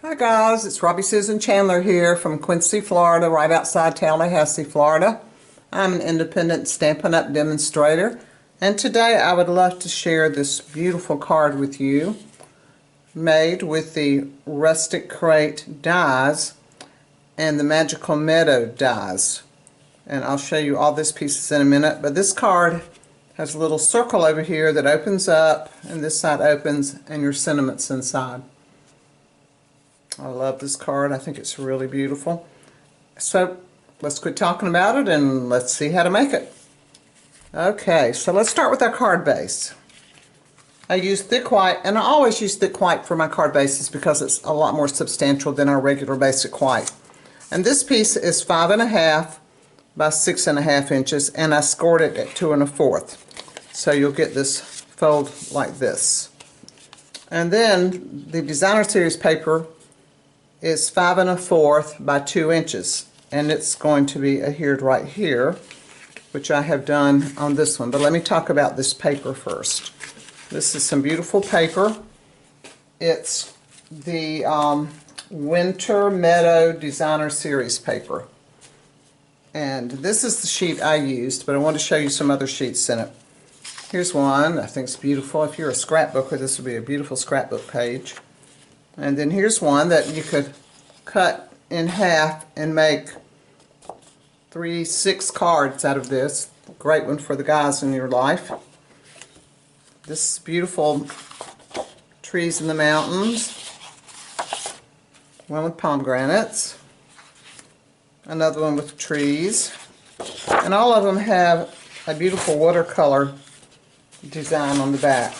Hi guys, it's Robbie Susan Chandler here from Quincy, Florida, right outside Tallahassee, Florida. I'm an independent Stampin' Up! Demonstrator, and today I would love to share this beautiful card with you made with the Rustic Crate dies and the Magical Meadow dies. And I'll show you all these pieces in a minute, but this card has a little circle over here that opens up, and this side opens, and your sentiments inside. I love this card. I think it's really beautiful. So let's quit talking about it and let's see how to make it. Okay, so let's start with our card base. I use thick white, and I always use thick white for my card bases because it's a lot more substantial than our regular basic white. And this piece is 5.5 by 6.5 inches, and I scored it at 2 1/4. So you'll get this fold like this. And then the Designer Series paper is 5 1/4 by 2 inches, and it's going to be adhered right here, which I have done on this one. But let me talk about this paper first. This is some beautiful paper. It's the Winter Meadow Designer Series paper, and this is the sheet I used, but I want to show you some other sheets in it. Here's one. I think it's beautiful. If you're a scrapbooker, this would be a beautiful scrapbook page. And then here's one that you could cut in half and make 6 cards out of this. Great one for the guys in your life. This beautiful trees in the mountains. One with pomegranates. Another one with trees. And all of them have a beautiful watercolor design on the back.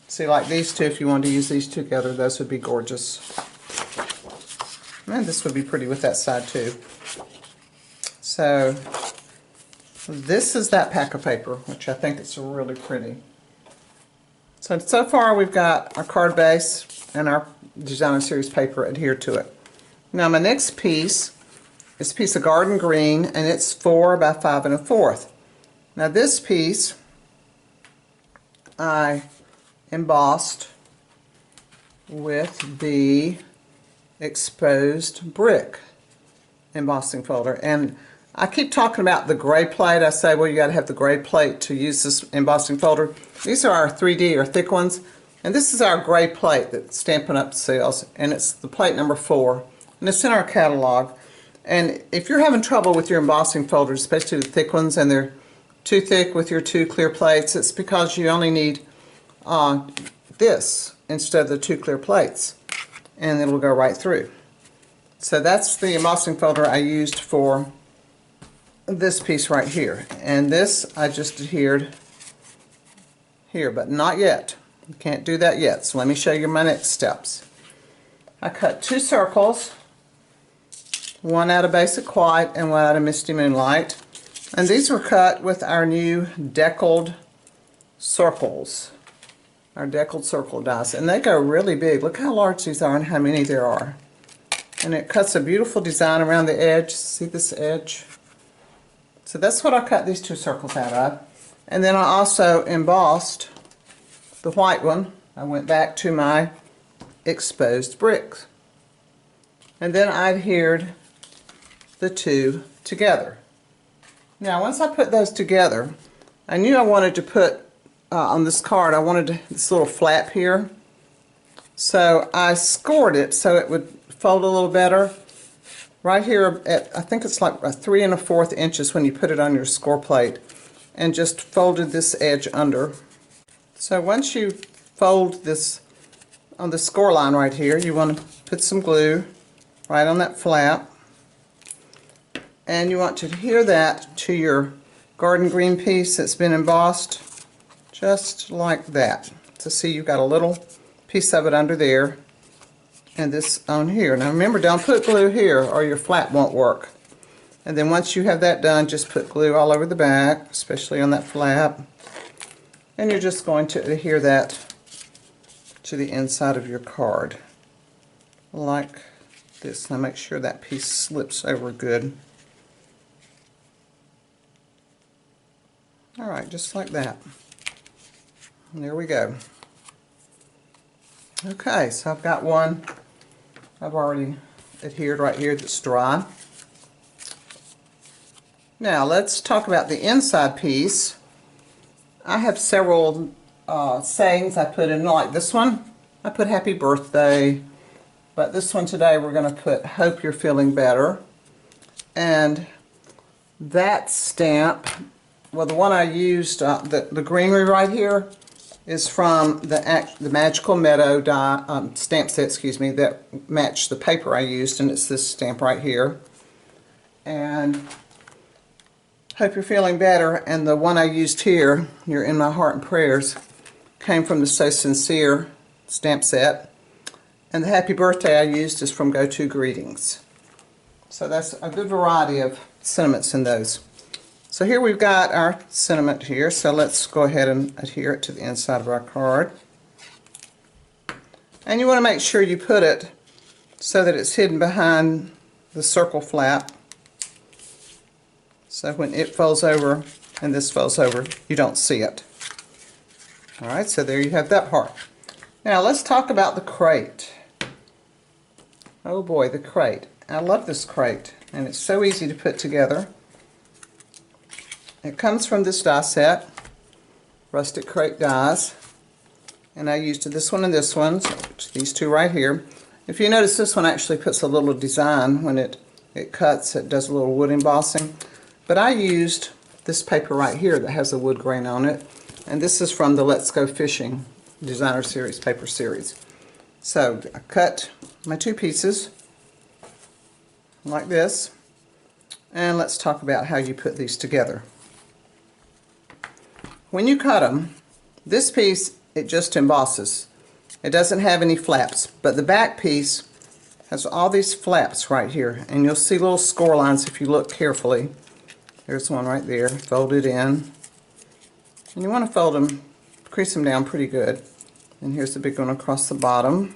See, like these two, if you wanted to use these together, those would be gorgeous. And this would be pretty with that side too. So this is that pack of paper, which I think is really pretty. So far we've got our card base and our Designer Series paper adhered to it. Now my next piece is a piece of garden green, and it's 4 by 5 1/4. Now this piece I embossed with the Exposed Brick Embossing Folder. And I keep talking about the gray plate. I say, well, you got to have the gray plate to use this embossing folder. These are our 3D or thick ones, and this is our gray plate that Stampin' Up! Sells, and it's the plate number 4, and it's in our catalog. And if you're having trouble with your embossing folders, especially the thick ones, and they're too thick with your 2 clear plates, it's because you only need this instead of the 2 clear plates, and it'll go right through. So that's the embossing folder I used for this piece right here, and this I just adhered here, but not yet. You can't do that yet, so let me show you my next steps. I cut 2 circles, one out of basic white and one out of Misty Moonlight, and these were cut with our new deckled circles. Our deckled circle dies, and they go really big. Look how large these are and how many there are. And it cuts a beautiful design around the edge. See this edge? So that's what I cut these 2 circles out of. And then I also embossed the white one. I went back to my exposed bricks. And then I adhered the 2 together. Now once I put those together, I knew I wanted to put on this card, I wanted this little flap here. So I scored it so it would fold a little better. Right here at, I think it's like 3 1/4 inches when you put it on your score plate, and just folded this edge under. So once you fold this on the score line right here, you want to put some glue right on that flap, and you want to adhere that to your garden green piece that's been embossed, just like that. So see, you've got a little piece of it under there, and this on here. Now remember, don't put glue here or your flap won't work. And then once you have that done, just put glue all over the back, especially on that flap, and you're just going to adhere that to the inside of your card like this. Now make sure that piece slips over good. Alright, just like that. And there we go. Okay, so I've got one I've already adhered right here that's dry. Now let's talk about the inside piece. I have several sayings I put in, like this one. I put happy birthday, but this one today we're going to put hope you're feeling better. And that stamp, well, the one I used, the greenery right here, is from the Magical Meadow stamp set, excuse me, that matched the paper I used, and it's this stamp right here. And hope you're feeling better, and the one I used here, You're in My Heart and Prayers, came from the So Sincere stamp set. And the happy birthday I used is from Go To Greetings. So that's a good variety of sentiments in those. So here we've got our sentiment here, so let's go ahead and adhere it to the inside of our card. And you want to make sure you put it so that it's hidden behind the circle flap. So when it folds over and this folds over, you don't see it. Alright, so there you have that part. Now let's talk about the crate. Oh boy, the crate. I love this crate, and it's so easy to put together. It comes from this die set, Rustic Crate dies, and I used this one and this one, so these two right here. If you notice, this one actually puts a little design when it cuts, it does a little wood embossing. But I used this paper right here that has a wood grain on it, and this is from the Let's Go Fishing Designer Series Paper series. So I cut my two pieces like this, and let's talk about how you put these together. When you cut them, this piece, it just embosses. It doesn't have any flaps, but the back piece has all these flaps right here, and you'll see little score lines if you look carefully. There's one right there, folded in. And you want to fold them, crease them down pretty good. And here's the big one across the bottom.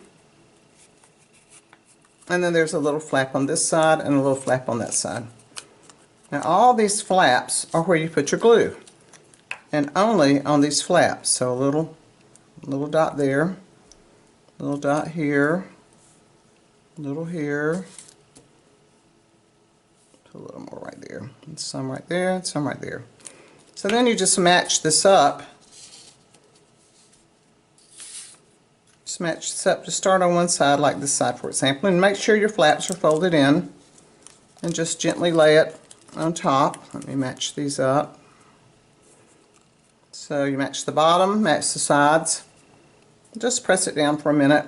And then there's a little flap on this side and a little flap on that side. Now all these flaps are where you put your glue, and only on these flaps. So a little dot there, little dot here, little here, put a little more right there, and some right there, and some right there. So then you just match this up. Just match this up to start on one side, like this side for example, and make sure your flaps are folded in, and just gently lay it on top. Let me match these up. So you match the bottom, match the sides. Just press it down for a minute.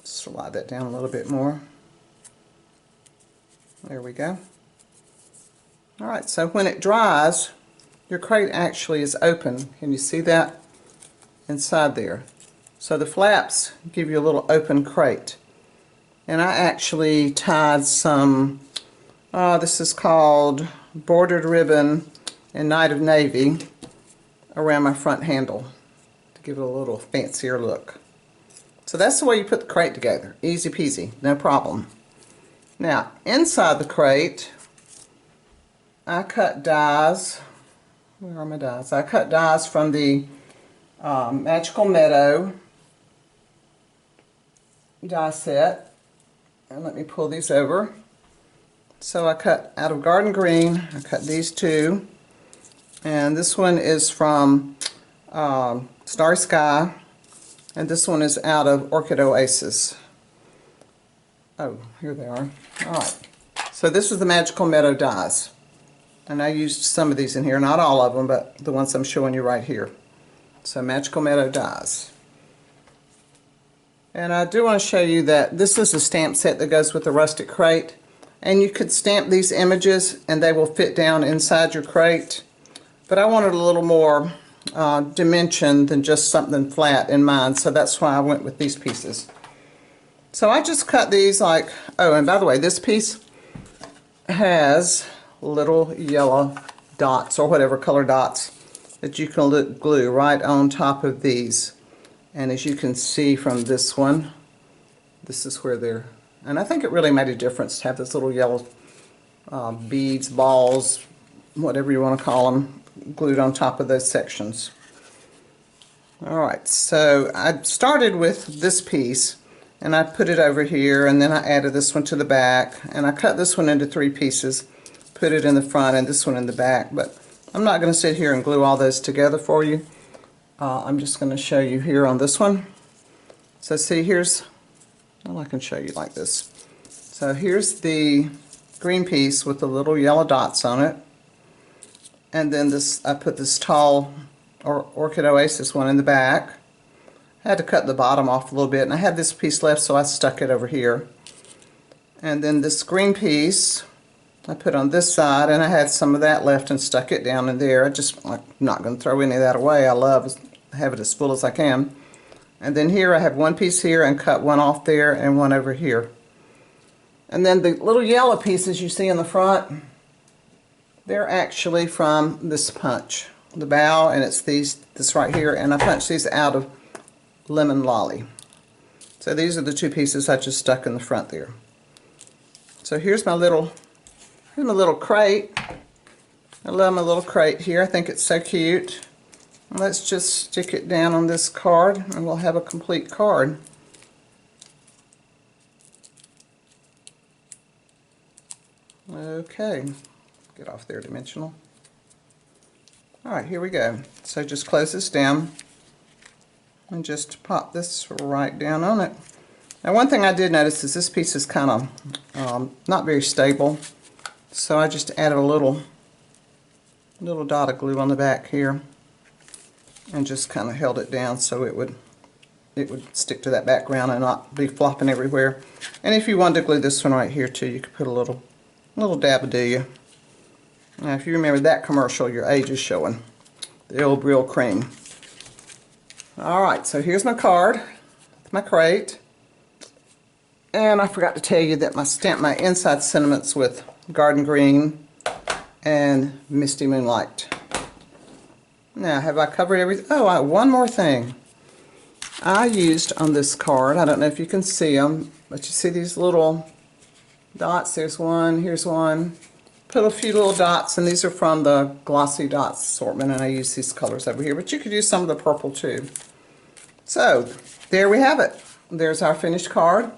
Slide that down a little bit more. There we go. Alright, so when it dries, your crate actually is open. Can you see that inside there? So the flaps give you a little open crate. And I actually tied some, this is called bordered ribbon in Night of Navy, around my front handle to give it a little fancier look. So that's the way you put the crate together. Easy peasy, no problem. Now, inside the crate, I cut dies. Where are my dies? I cut dies from the Magical Meadow die set. And let me pull these over. So I cut out of Garden Green, I cut these two. And this one is from Starry Sky, and this one is out of Orchid Oasis. Oh, here they are. Alright, so this is the Magical Meadow dies. And I used some of these in here, not all of them, but the ones I'm showing you right here. So Magical Meadow dies. And I do want to show you that this is a stamp set that goes with the Rustic Crate. And you could stamp these images and they will fit down inside your crate. But I wanted a little more dimension than just something flat in mine, so that's why I went with these pieces. So I just cut these like, oh, and by the way, this piece has little yellow dots, or whatever color dots, that you can glue right on top of these. And as you can see from this one, this is where they're, and I think it really made a difference to have this little yellow beads, balls, whatever you want to call them, glued on top of those sections. Alright, so I started with this piece, and I put it over here, and then I added this one to the back, and I cut this one into 3 pieces, put it in the front and this one in the back. But I'm not going to sit here and glue all those together for you. I'm just going to show you here on this one. So see, here's, well, I can show you like this. So here's the green piece with the little yellow dots on it, and then this, I put this tall Orchid Oasis one in the back. I had to cut the bottom off a little bit, and I had this piece left, so I stuck it over here. And then this green piece I put on this side, and I had some of that left and stuck it down in there. I'm not going to throw any of that away. I love to have it as full as I can. And then here I have one piece here and cut one off there and one over here. And then the little yellow pieces you see in the front, they're actually from this punch. The bow, and it's this right here, and I punched these out of Lemon Lolly. So these are the 2 pieces I just stuck in the front there. So here's my little crate. I love my little crate here. I think it's so cute. Let's just stick it down on this card, and we'll have a complete card. Okay, get off there, dimensional. Alright, here we go. So just close this down and just pop this right down on it. Now, one thing I did notice is this piece is kind of not very stable, so I just added a little dot of glue on the back here and just kind of held it down so it would stick to that background and not be flopping everywhere. And if you wanted to glue this one right here too, you could put a little dab-a-do-ya. Now, if you remember that commercial, your age is showing. The old Brill Cream. Alright, so here's my card, my crate. And I forgot to tell you that I stamped my inside sentiments with Garden Green and Misty Moonlight. Now, have I covered everything? Oh, one more thing. I used on this card, I don't know if you can see them, but you see these little dots? There's one, here's one. Put a few little dots, and these are from the Glossy Dots assortment, and I use these colors over here, but you could use some of the purple too. So, there we have it. There's our finished card.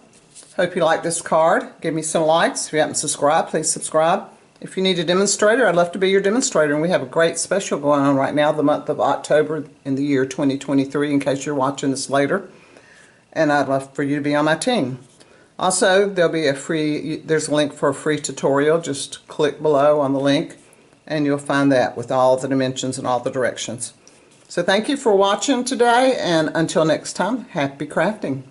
Hope you like this card. Give me some likes. If you haven't subscribed, please subscribe. If you need a demonstrator, I'd love to be your demonstrator, and we have a great special going on right now, the month of October in the year 2023, in case you're watching this later. And I'd love for you to be on my team. Also, there'll be there's a link for a free tutorial. Just click below on the link, and you'll find that with all the dimensions and all the directions. So thank you for watching today, and until next time, happy crafting.